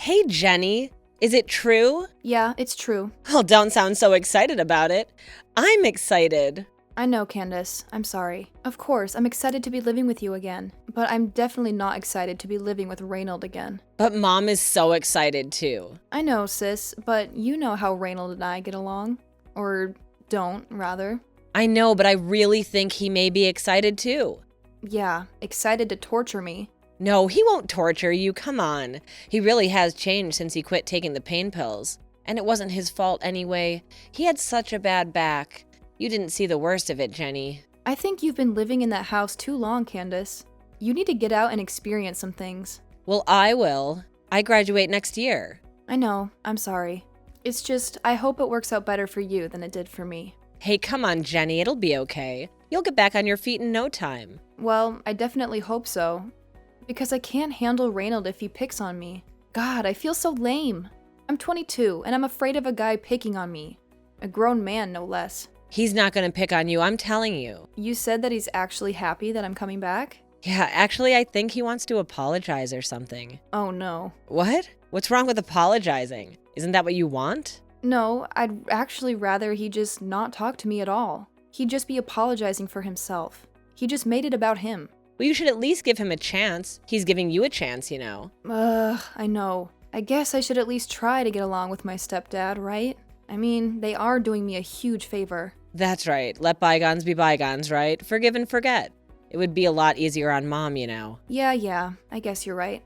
Hey, Jenny. Is it true? Yeah, it's true. Oh, don't sound so excited about it. I'm excited. I know, Candace. I'm sorry. Of course, I'm excited to be living with you again. But I'm definitely not excited to be living with Reynold again. But Mom is so excited too. I know, sis, but you know how Reynold and I get along. Or don't, rather. I know, but I really think he may be excited too. Yeah, excited to torture me. No, he won't torture you, come on. He really has changed since he quit taking the pain pills. And it wasn't his fault anyway. He had such a bad back. You didn't see the worst of it, Jenny. I think you've been living in that house too long, Candace. You need to get out and experience some things. Well, I will. I graduate next year. I know, I'm sorry. It's just, I hope it works out better for you than it did for me. Hey, come on, Jenny, it'll be okay. You'll get back on your feet in no time. Well, I definitely hope so. Because I can't handle Reynold if he picks on me. God, I feel so lame. I'm 22, and I'm afraid of a guy picking on me. A grown man, no less. He's not gonna pick on you, I'm telling you. You said that he's actually happy that I'm coming back? Yeah, actually, I think he wants to apologize or something. Oh no. What? What's wrong with apologizing? Isn't that what you want? No, I'd actually rather he just not talk to me at all. He'd just be apologizing for himself. He just made it about him. Well, you should at least give him a chance. He's giving you a chance, you know. I know. I guess I should at least try to get along with my stepdad, right? I mean, they are doing me a huge favor. That's right. Let bygones be bygones, right? Forgive and forget. It would be a lot easier on Mom, you know. Yeah, I guess you're right.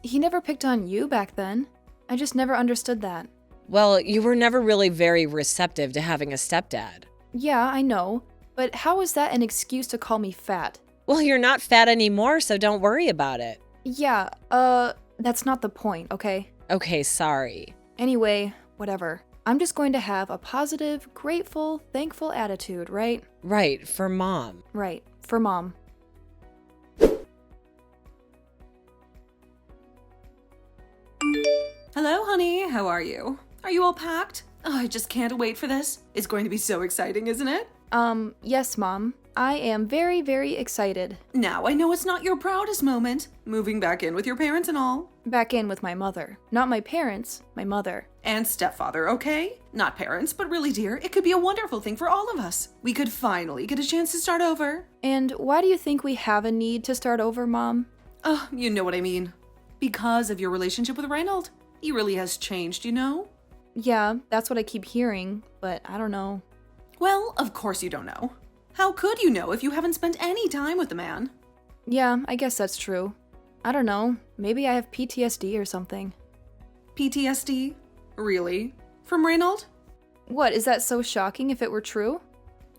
He never picked on you back then. I just never understood that. Well, you were never really very receptive to having a stepdad. Yeah, I know. But how is that an excuse to call me fat? Well, you're not fat anymore, so don't worry about it. Yeah, that's not the point, okay? Okay, sorry. Anyway, whatever. I'm just going to have a positive, grateful, thankful attitude, right? Right, for Mom. Right, for Mom. Hello, honey. How are you? Are you all packed? Oh, I just can't wait for this. It's going to be so exciting, isn't it? Yes, Mom. I am very, very excited. Now, I know it's not your proudest moment, moving back in with your parents and all. Back in with my mother. Not my parents, my mother. And stepfather, okay? Not parents, but really, dear, it could be a wonderful thing for all of us. We could finally get a chance to start over. And why do you think we have a need to start over, Mom? Oh, you know what I mean. Because of your relationship with Reynold. He really has changed, you know? Yeah, that's what I keep hearing, but I don't know. Well, of course you don't know. How could you know if you haven't spent any time with the man? Yeah, I guess that's true. I don't know. Maybe I have PTSD or something. PTSD? Really? From Reynold? What, is that so shocking if it were true?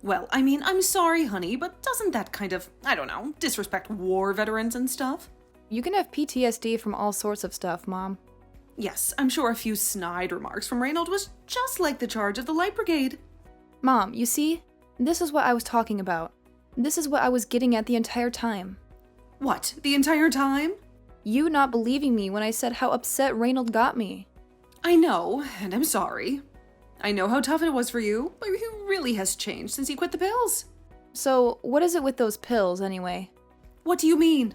Well, I mean, I'm sorry, honey, but doesn't that kind of, I don't know, disrespect war veterans and stuff? You can have PTSD from all sorts of stuff, Mom. Yes, I'm sure a few snide remarks from Reynold was just like the charge of the Light Brigade. Mom, you see? This is what I was talking about. This is what I was getting at the entire time. What, the entire time? You not believing me when I said how upset Reynold got me. I know, and I'm sorry. I know how tough it was for you, but he really has changed since he quit the pills. So, what is it with those pills, anyway? What do you mean?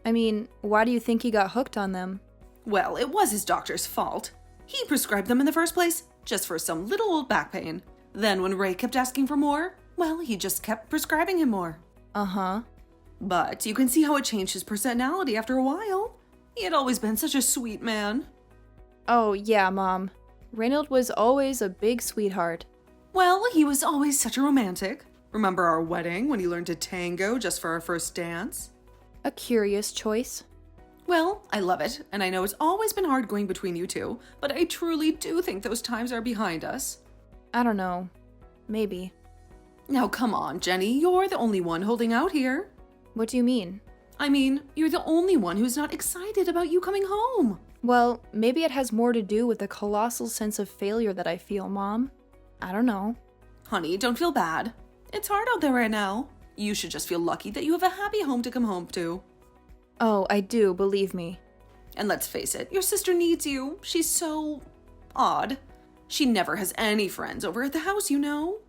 I mean, why do you think he got hooked on them? Well, it was his doctor's fault. He prescribed them in the first place, just for some little old back pain. Then when Ray kept asking for more, well, he just kept prescribing him more. Uh-huh. But you can see how it changed his personality after a while. He had always been such a sweet man. Oh, yeah, Mom. Reynold was always a big sweetheart. Well, he was always such a romantic. Remember our wedding when he learned to tango just for our first dance? A curious choice. Well, I love it, and I know it's always been hard going between you two, but I truly do think those times are behind us. I don't know. Maybe. Now come on, Jenny, you're the only one holding out here. What do you mean? I mean, you're the only one who's not excited about you coming home. Well, maybe it has more to do with the colossal sense of failure that I feel, Mom. I don't know. Honey, don't feel bad. It's hard out there right now. You should just feel lucky that you have a happy home to come home to. Oh, I do, believe me. And let's face it, your sister needs you. She's so odd. She never has any friends over at the house, you know?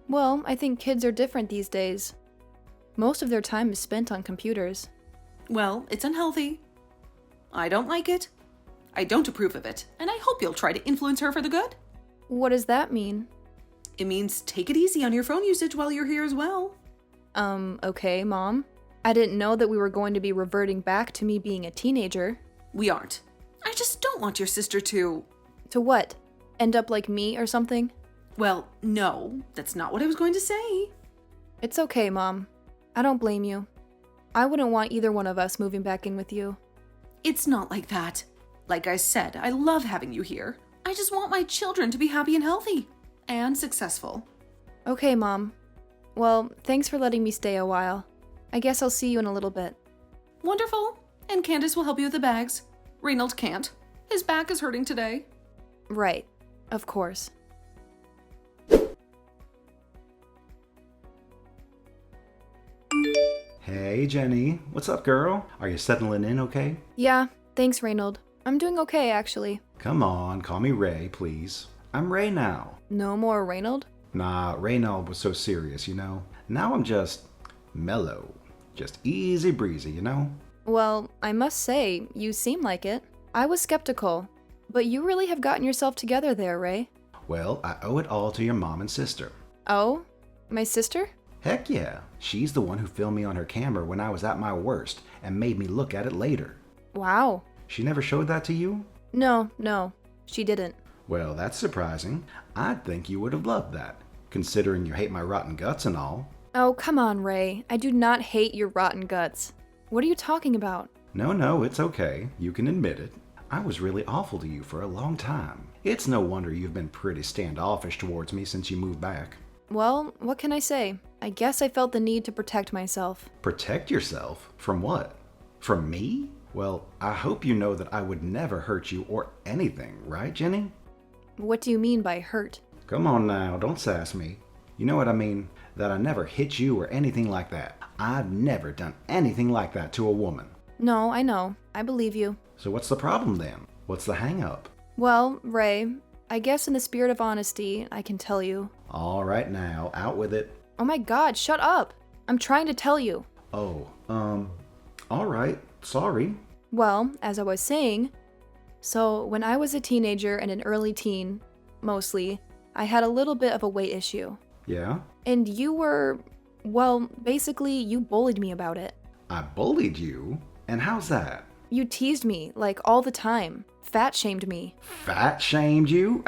Well, I think kids are different these days. Most of their time is spent on computers. Well, it's unhealthy. I don't like it. I don't approve of it, and I hope you'll try to influence her for the good. What does that mean? It means take it easy on your phone usage while you're here as well. Okay, Mom. I didn't know that we were going to be reverting back to me being a teenager. We aren't. I just don't want your sister to... To what? End up like me or something? Well, no, that's not what I was going to say. It's okay, Mom. I don't blame you. I wouldn't want either one of us moving back in with you. It's not like that. Like I said, I love having you here. I just want my children to be happy and healthy. And successful. Okay, Mom. Well, thanks for letting me stay a while. I guess I'll see you in a little bit. Wonderful. And Candace will help you with the bags. Reynold can't. His back is hurting today. Right. Of course. Hey, Jenny. What's up, girl? Are you settling in okay? Yeah, thanks, Reynold. I'm doing okay, actually. Come on, call me Ray, please. I'm Ray now. No more Reynold? Nah, Reynold was so serious, you know? Now I'm just mellow. Just easy breezy, you know? Well, I must say, you seem like it. I was skeptical, but you really have gotten yourself together there, Ray. Well, I owe it all to your mom and sister. Oh? My sister? Heck yeah. She's the one who filmed me on her camera when I was at my worst and made me look at it later. Wow. She never showed that to you? No, she didn't. Well, that's surprising. I'd think you would have loved that, considering you hate my rotten guts and all. Oh, come on, Ray. I do not hate your rotten guts. What are you talking about? No, it's okay. You can admit it. I was really awful to you for a long time. It's no wonder you've been pretty standoffish towards me since you moved back. Well, what can I say? I guess I felt the need to protect myself. Protect yourself? From what? From me? Well, I hope you know that I would never hurt you or anything, right, Jenny? What do you mean by hurt? Come on now, don't sass me. You know what I mean? That I never hit you or anything like that. I've never done anything like that to a woman. No, I know. I believe you. So what's the problem then? What's the hang-up? Well, Ray, I guess in the spirit of honesty, I can tell you. All right now, out with it. Oh my God, shut up! I'm trying to tell you. Oh, all right, sorry. Well, as I was saying, so when I was a teenager and an early teen, mostly, I had a little bit of a weight issue. Yeah? And you were, well, basically, you bullied me about it. I bullied you? And how's that? You teased me, like, all the time. Fat shamed me. Fat shamed you?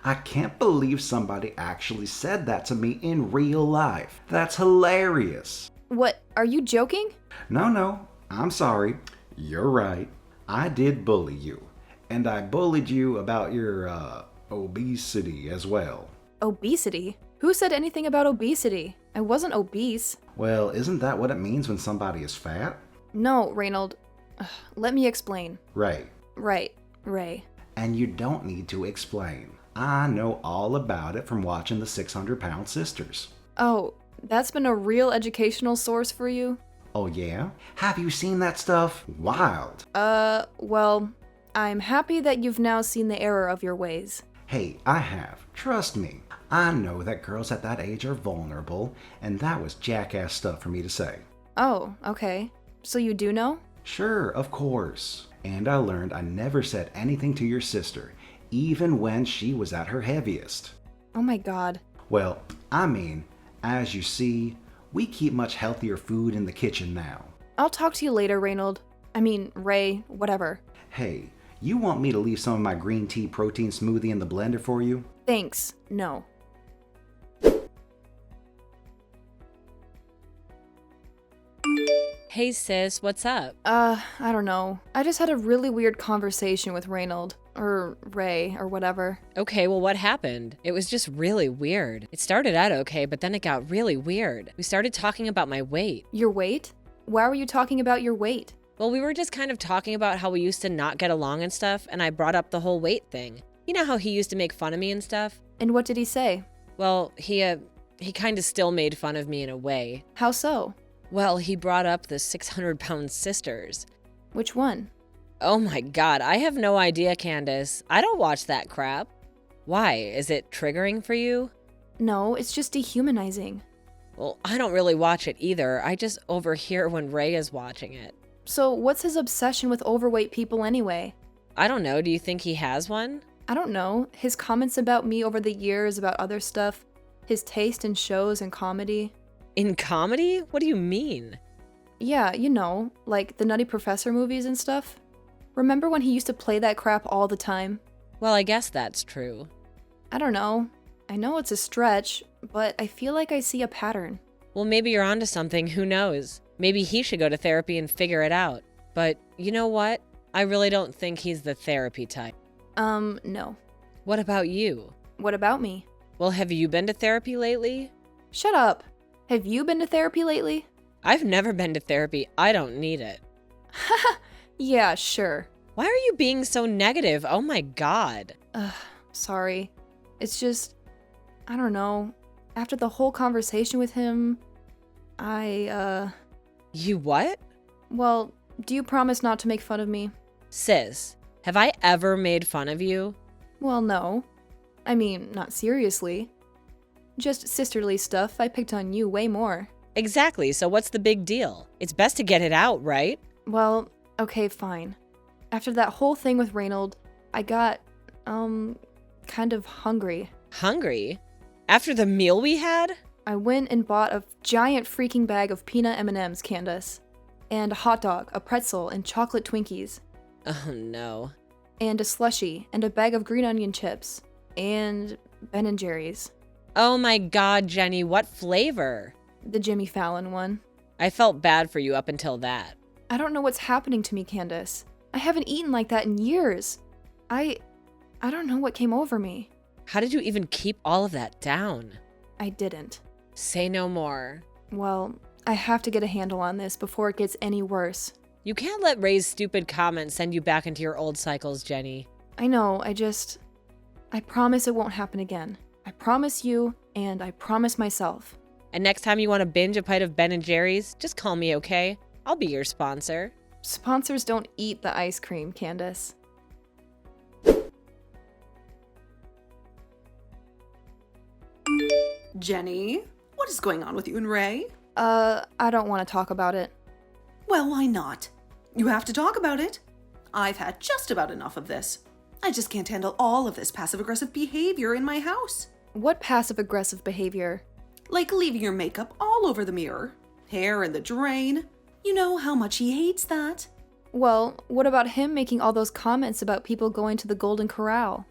I can't believe somebody actually said that to me in real life. That's hilarious. What, are you joking? No, I'm sorry. You're right. I did bully you. And I bullied you about your, obesity as well. Obesity? Who said anything about obesity? I wasn't obese. Well, isn't that what it means when somebody is fat? No, Reynold. Let me explain. Right. Right, Ray. And you don't need to explain. I know all about it from watching the 600-pound sisters. Oh, that's been a real educational source for you? Oh yeah? Have you seen that stuff? Wild. Well, I'm happy that you've now seen the error of your ways. Hey, I have. Trust me. I know that girls at that age are vulnerable, and that was jackass stuff for me to say. Oh, okay. So you do know? Sure, of course. And I learned I never said anything to your sister, even when she was at her heaviest. Oh my God. Well, I mean, as you see, we keep much healthier food in the kitchen now. I'll talk to you later, Reynold. I mean, Ray, whatever. Hey, you want me to leave some of my green tea protein smoothie in the blender for you? Thanks, no. Hey sis, what's up? I don't know. I just had a really weird conversation with Reynold. Or Ray, or whatever. Okay, well what happened? It was just really weird. It started out okay, but then it got really weird. We started talking about my weight. Your weight? Why were you talking about your weight? Well, we were just kind of talking about how we used to not get along and stuff, and I brought up the whole weight thing. You know how he used to make fun of me and stuff? And what did he say? Well, he kind of still made fun of me in a way. How so? Well, he brought up the 600-pound sisters. Which one? Oh my God, I have no idea, Candace. I don't watch that crap. Why? Is it triggering for you? No, it's just dehumanizing. Well, I don't really watch it either. I just overhear when Ray is watching it. So, what's his obsession with overweight people anyway? I don't know, do you think he has one? I don't know. His comments about me over the years about other stuff, his taste in shows and comedy. In comedy? What do you mean? Yeah, you know, like the Nutty Professor movies and stuff. Remember when he used to play that crap all the time? Well, I guess that's true. I don't know. I know it's a stretch, but I feel like I see a pattern. Well, maybe you're onto something, who knows? Maybe he should go to therapy and figure it out. But you know what? I really don't think he's the therapy type. No. What about you? What about me? Well, have you been to therapy lately? Shut up. Have you been to therapy lately? I've never been to therapy. I don't need it. Yeah, sure. Why are you being so negative? Oh my god. Sorry. It's just, I don't know. After the whole conversation with him, You what? Well, do you promise not to make fun of me? Sis, have I ever made fun of you? Well, no. I mean, not seriously. Just sisterly stuff. I picked on you way more. Exactly, so what's the big deal? It's best to get it out, right? Well, okay, fine. After that whole thing with Reynold, I got, kind of hungry. Hungry? After the meal we had? I went and bought a giant freaking bag of peanut M&Ms, Candace. And a hot dog, a pretzel, and chocolate Twinkies. Oh no. And a slushie, and a bag of green onion chips. And Ben & Jerry's. Oh my god, Jenny, what flavor? The Jimmy Fallon one. I felt bad for you up until that. I don't know what's happening to me, Candace. I haven't eaten like that in years. I don't know what came over me. How did you even keep all of that down? I didn't. Say no more. Well, I have to get a handle on this before it gets any worse. You can't let Ray's stupid comments send you back into your old cycles, Jenny. I know, I promise it won't happen again. I promise you, and I promise myself. And next time you want to binge a pint of Ben & Jerry's, just call me, okay? I'll be your sponsor. Sponsors don't eat the ice cream, Candace. Jenny, what is going on with you and Ray? I don't want to talk about it. Well, why not? You have to talk about it. I've had just about enough of this. I just can't handle all of this passive-aggressive behavior in my house. What passive-aggressive behavior? Like leaving your makeup all over the mirror, hair in the drain. You know how much he hates that. Well, what about him making all those comments about people going to the Golden Corral?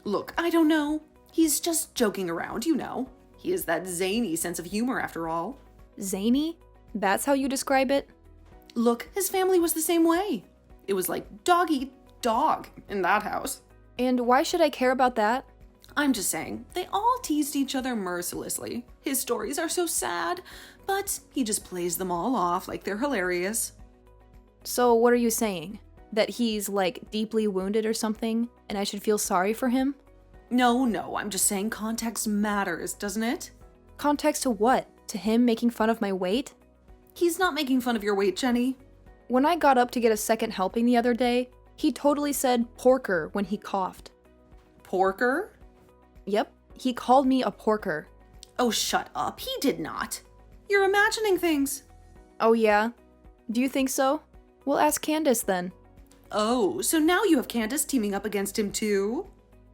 Look, I don't know. He's just joking around, you know. He has that zany sense of humor after all. Zany? That's how you describe it? Look, his family was the same way. It was like dog eat dog in that house. And why should I care about that? I'm just saying, they all teased each other mercilessly. His stories are so sad, but he just plays them all off like they're hilarious. So what are you saying? That he's, like, deeply wounded or something, and I should feel sorry for him? No, I'm just saying context matters, doesn't it? Context to what? To him making fun of my weight? He's not making fun of your weight, Jenny. When I got up to get a second helping the other day, he totally said porker when he coughed. Porker? Yep, he called me a porker. Oh, shut up. He did not. You're imagining things. Oh yeah? Do you think so? We'll ask Candace then. Oh, so now you have Candace teaming up against him too?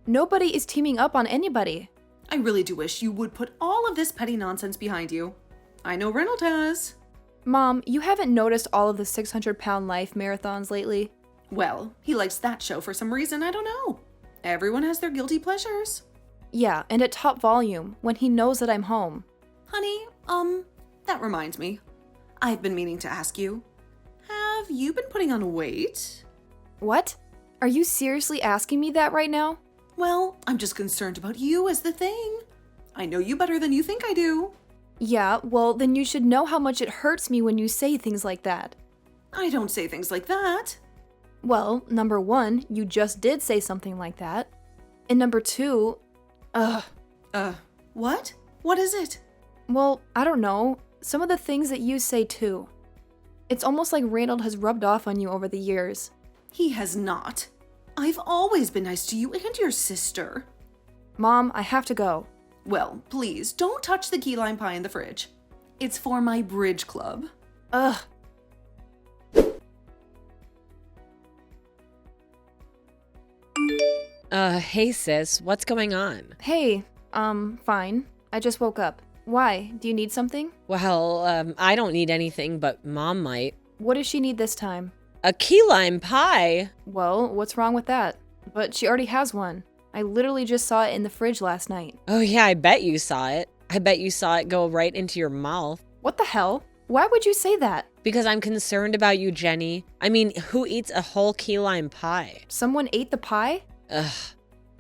Nobody is teaming up on anybody. I really do wish you would put all of this petty nonsense behind you. I know Reynold has. Mom, you haven't noticed all of the 600-pound life marathons lately? Well, he likes that show for some reason, I don't know. Everyone has their guilty pleasures. Yeah, and at top volume, when he knows that I'm home. Honey, that reminds me. I've been meaning to ask you. Have you been putting on weight? What? Are you seriously asking me that right now? Well, I'm just concerned about you as the thing. I know you better than you think I do. Yeah, well, then you should know how much it hurts me when you say things like that. I don't say things like that. Well, number one, you just did say something like that. And number two, what? What is it? well, I don't know. Some of the things that you say too. It's almost like Reynold has rubbed off on you over the years. He has not. I've always been nice to you and your sister. Mom, I have to go. Well, please, don't touch the key lime pie in the fridge. It's for my bridge club. Ugh. Hey sis, what's going on? Hey, fine. I just woke up. Why? Do you need something? Well, I don't need anything, but Mom might. What does she need this time? A key lime pie? Well, what's wrong with that? But she already has one. I literally just saw it in the fridge last night. Oh yeah, I bet you saw it. I bet you saw it go right into your mouth. What the hell? Why would you say that? Because I'm concerned about you, Jenny. I mean, who eats a whole key lime pie? Someone ate the pie? Ugh.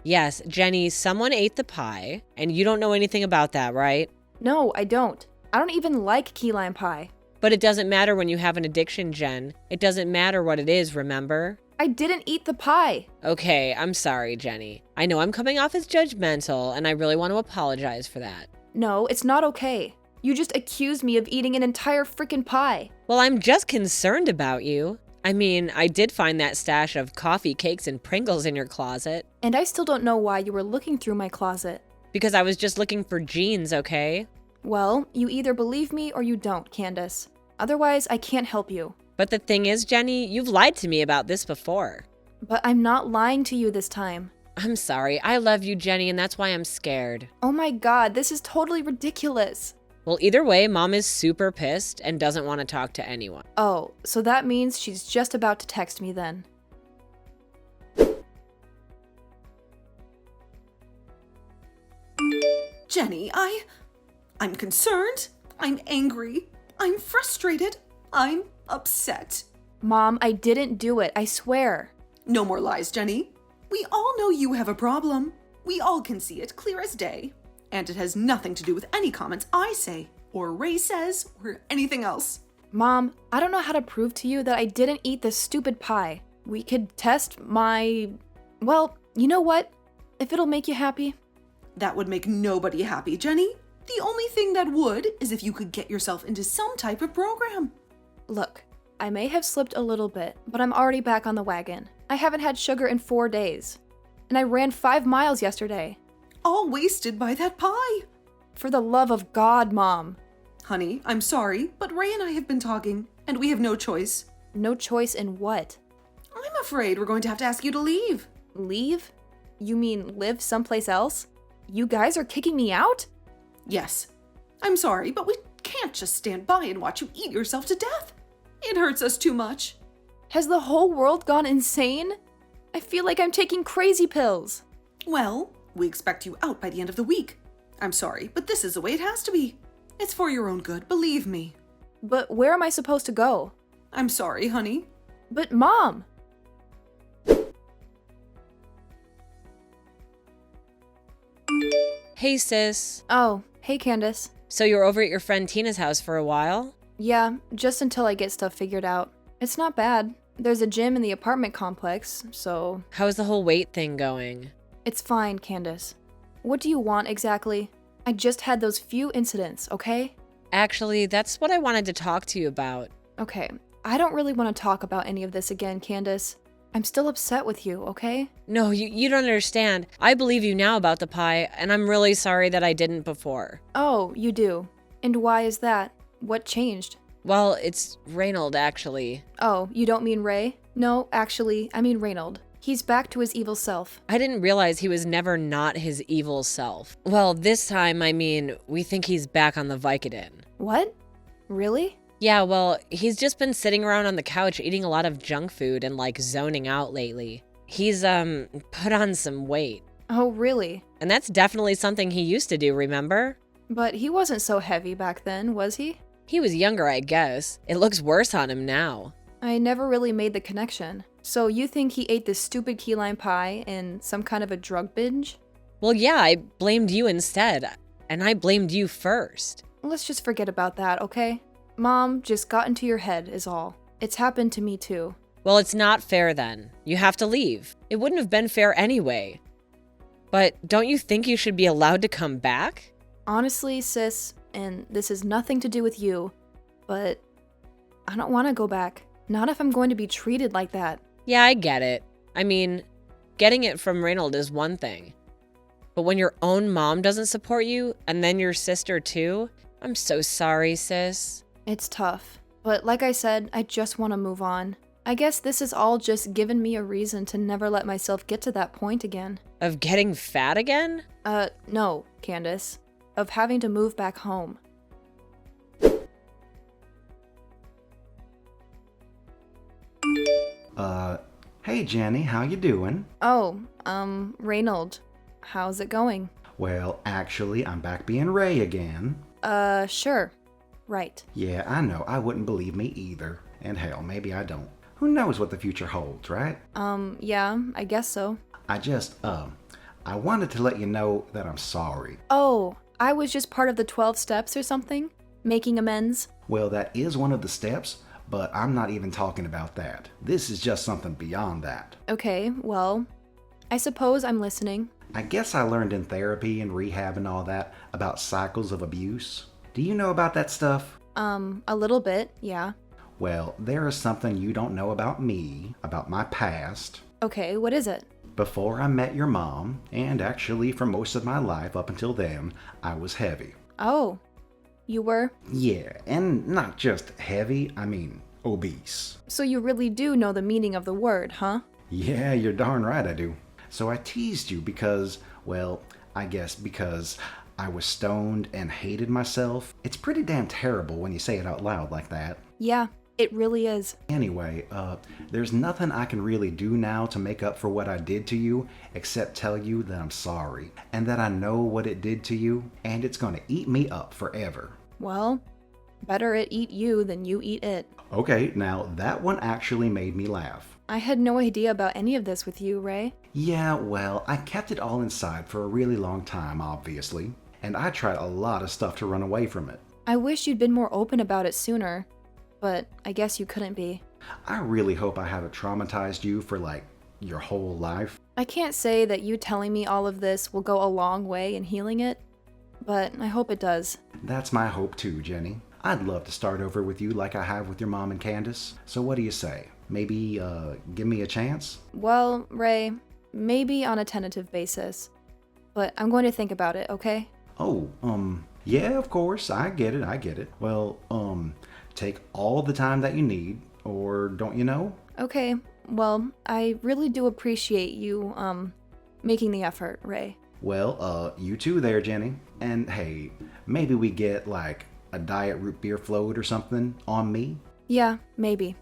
Yes, Jenny, someone ate the pie, and you don't know anything about that, right? No, I don't. I don't even like key lime pie. But it doesn't matter when you have an addiction, Jen. It doesn't matter what it is, remember? I didn't eat the pie. Okay, I'm sorry, Jenny. I know I'm coming off as judgmental, and I really want to apologize for that. No, it's not okay. You just accused me of eating an entire freaking pie. Well, I'm just concerned about you. I mean, I did find that stash of coffee, cakes, and Pringles in your closet. And I still don't know why you were looking through my closet. Because I was just looking for jeans, okay? Well, you either believe me or you don't, Candace. Otherwise, I can't help you. But the thing is, Jenny, you've lied to me about this before. But I'm not lying to you this time. I'm sorry. I love you, Jenny, and that's why I'm scared. Oh my god, this is totally ridiculous. Well, either way, Mom is super pissed and doesn't want to talk to anyone. Oh, so that means she's just about to text me then. Jenny, I'm concerned. I'm angry. I'm frustrated. I'm upset. Mom, I didn't do it, I swear. No more lies, Jenny. We all know you have a problem. We all can see it clear as day. And it has nothing to do with any comments I say, or Ray says, or anything else. Mom, I don't know how to prove to you that I didn't eat this stupid pie. We could test my... Well, you know what? If it'll make you happy. That would make nobody happy, Jenny. The only thing that would is if you could get yourself into some type of program. Look, I may have slipped a little bit, but I'm already back on the wagon. I haven't had sugar in 4 days. And I ran 5 miles yesterday. All wasted by that pie. For the love of God, Mom. Honey, I'm sorry, but Ray and I have been talking, and we have no choice. No choice in what? I'm afraid we're going to have to ask you to leave. Leave? You mean live someplace else? You guys are kicking me out? Yes. I'm sorry, but we can't just stand by and watch you eat yourself to death. It hurts us too much. Has the whole world gone insane? I feel like I'm taking crazy pills. Well, we expect you out by the end of the week. I'm sorry, but this is the way it has to be. It's for your own good, believe me. But where am I supposed to go? I'm sorry, honey. But Mom! Hey, sis. Oh, hey Candace. So you're over at your friend Tina's house for a while? Yeah, just until I get stuff figured out. It's not bad. There's a gym in the apartment complex, so... How's the whole weight thing going? It's fine, Candace. What do you want exactly? I just had those few incidents, okay? Actually, that's what I wanted to talk to you about. Okay, I don't really want to talk about any of this again, Candace. I'm still upset with you, okay? No, you don't understand. I believe you now about the pie, and I'm really sorry that I didn't before. Oh, you do. And why is that? What changed? Well, it's Reynold, actually. Oh, you don't mean Ray? No, actually, I mean Reynold. He's back to his evil self. I didn't realize he was never not his evil self. Well, this time, I mean, we think he's back on the Vicodin. What? Really? Yeah, well, he's just been sitting around on the couch eating a lot of junk food and, like, zoning out lately. He's, put on some weight. Oh, really? And that's definitely something he used to do, remember? But he wasn't so heavy back then, was he? He was younger, I guess. It looks worse on him now. I never really made the connection. So you think he ate this stupid key lime pie in some kind of a drug binge? Well, yeah, I blamed you instead. And I blamed you first. Let's just forget about that, okay? Mom just got into your head is all. It's happened to me too. Well, it's not fair then. You have to leave. It wouldn't have been fair anyway. But don't you think you should be allowed to come back? Honestly, sis, and this has nothing to do with you, but I don't want to go back. Not if I'm going to be treated like that. Yeah, I get it. I mean, getting it from Reynold is one thing. But when your own mom doesn't support you, and then your sister too, I'm so sorry, sis. It's tough. But like I said, I just want to move on. I guess this has all just given me a reason to never let myself get to that point again. Of getting fat again? No, Candace. Of having to move back home. Hey Jenny, how you doing? Oh, Reynold. How's it going? Well, actually, I'm back being Ray again. Sure. Right. Yeah, I know, I wouldn't believe me either. And hell, maybe I don't. Who knows what the future holds, right? Yeah, I guess so. I wanted to let you know that I'm sorry. Oh, I was just part of the 12 steps or something? Making amends? Well, that is one of the steps, but I'm not even talking about that. This is just something beyond that. Okay, well, I suppose I'm listening. I guess I learned in therapy and rehab and all that about cycles of abuse. Do you know about that stuff? A little bit, yeah. Well, there is something you don't know about me, about my past. Okay, what is it? Before I met your mom, and actually for most of my life up until then, I was heavy. Oh, you were? Yeah, and not just heavy, I mean obese. So you really do know the meaning of the word, huh? Yeah, you're darn right I do. So I teased you because, well, I guess because I was stoned and hated myself. It's pretty damn terrible when you say it out loud like that. Yeah, it really is. Anyway, there's nothing I can really do now to make up for what I did to you except tell you that I'm sorry and that I know what it did to you and it's gonna eat me up forever. Well, better it eat you than you eat it. Okay, now that one actually made me laugh. I had no idea about any of this with you, Ray. Yeah, well, I kept it all inside for a really long time, obviously, and I tried a lot of stuff to run away from it. I wish you'd been more open about it sooner, but I guess you couldn't be. I really hope I haven't traumatized you for, like, your whole life. I can't say that you telling me all of this will go a long way in healing it, but I hope it does. That's my hope too, Jenny. I'd love to start over with you like I have with your mom and Candace. So what do you say? Maybe, give me a chance? Well, Ray, maybe on a tentative basis, but I'm going to think about it, okay? Oh, yeah, of course, I get it. Well, take all the time that you need, or don't you know? Okay, well, I really do appreciate you, making the effort, Ray. Well, you too there, Jenny. And hey, maybe we get, like, a diet root beer float or something on me? Yeah, maybe.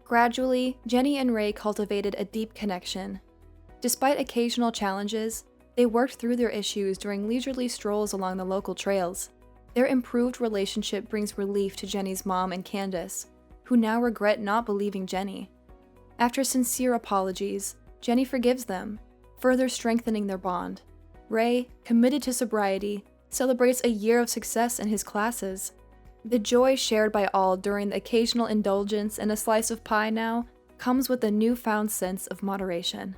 Gradually, Jenny and Ray cultivated a deep connection. Despite occasional challenges, they worked through their issues during leisurely strolls along the local trails. Their improved relationship brings relief to Jenny's mom and Candace, who now regret not believing Jenny. After sincere apologies, Jenny forgives them, further strengthening their bond. Ray, committed to sobriety, celebrates a year of success in his classes. The joy shared by all during the occasional indulgence and a slice of pie now comes with a newfound sense of moderation.